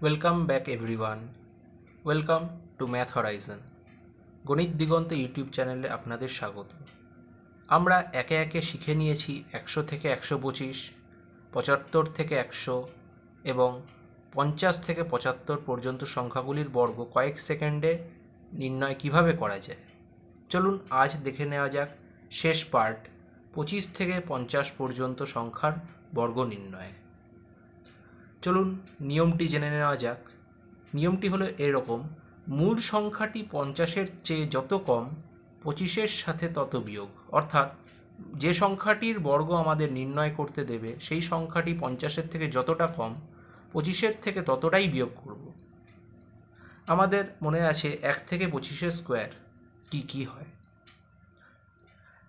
Welcome back everyone. Welcome to math Horizon. গণিত দিগন্ত YouTube চ্যানেলে আপনাদের স্বাগত। আমরা একে একে শিখে নিয়েছি 100 থেকে 125, 75 থেকে 100 এবং 50 থেকে 75 পর্যন্ত সংখ্যাগুলির বর্গ কয়েক সেকেন্ডে নির্ণয় কিভাবে করা যায়। চলুন আজ দেখে নেওয়া যাক শেষ পার্ট, 25 থেকে 50 পর্যন্ত সংখ্যার বর্গ নির্ণয়। চলুন নিয়মটি জেনে নেওয়া যাক। নিয়মটি হলো এরকম: মূল সংখ্যাটি 50-এর চেয়ে যত কম, 25-এর সাথে তত বিয়োগ। অর্থাৎ যে সংখ্যাটির বর্গ আমাদের নির্ণয় করতে দেবে সেই সংখ্যাটি 50-এর থেকে যতটা কম, 25-এর থেকে ততটাই বিয়োগ করব। আমাদের মনে আছে 1 থেকে 25-এর স্কোয়ার কি কি হয়।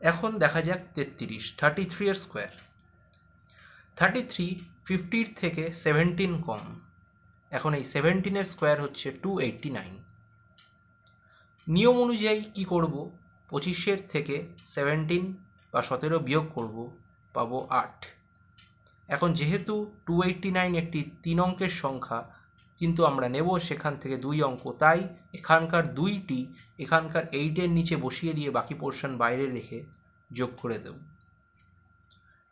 এখন দেখা যাক 33-এর স্কোয়ার। 33 50-এর থেকে 17 কম। এখন এই 17-এর স্কোয়ার হচ্ছে 289। নিয়ম অনুযায়ী কি করব? 25-এর থেকে 17 বা 17 বিয়োগ করব, পাবো 8। এখন যেহেতু 289 একটি 3 অঙ্কের সংখ্যা, কিন্তু আমরা নেব সেখান থেকে 2 অঙ্ক, তাই এখানকার 2টি এখানকার 8-এর নিচে বসিয়ে দিয়ে বাকি পোর্শন বাইরে রেখে যোগ করে দেব।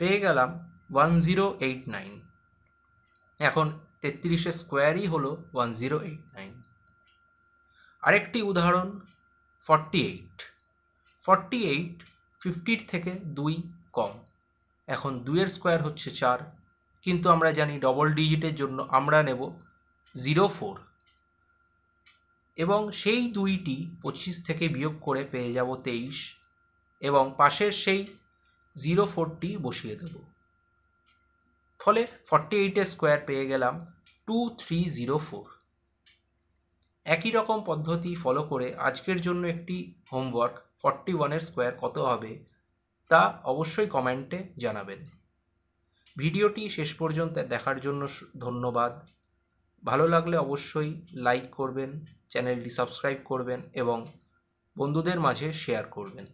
পেয়ে গেলাম 1089। এখন 33-এর স্কোয়ারই হলো 1089। আরেকটি উদাহরণ 48। 50-এর থেকে 2 কম। এখন 2-এর স্কোয়ার হচ্ছে 4, কিন্তু আমরা জানি ডবল ডিজিটের জন্য আমরা নেব 04 এবং সেই 2টি 25 থেকে বিয়োগ করে পেয়ে যাব 23 এবং পাশের সেই 04টি বসিয়ে দেব। ফলে 48-এর স্কোয়ার পেয়ে গেলাম 2304। একই রকম পদ্ধতি ফলো করে আজকের জন্য একটি হোমওয়ার্ক, 41-এর স্কোয়ার কত হবে তা অবশ্যই কমেন্টে জানাবেন। ভিডিওটি শেষ পর্যন্ত দেখার জন্য ধন্যবাদ। ভালো লাগলে অবশ্যই লাইক করবেন, চ্যানেলটি সাবস্ক্রাইব করবেন এবং বন্ধুদের মাঝে শেয়ার করবেন।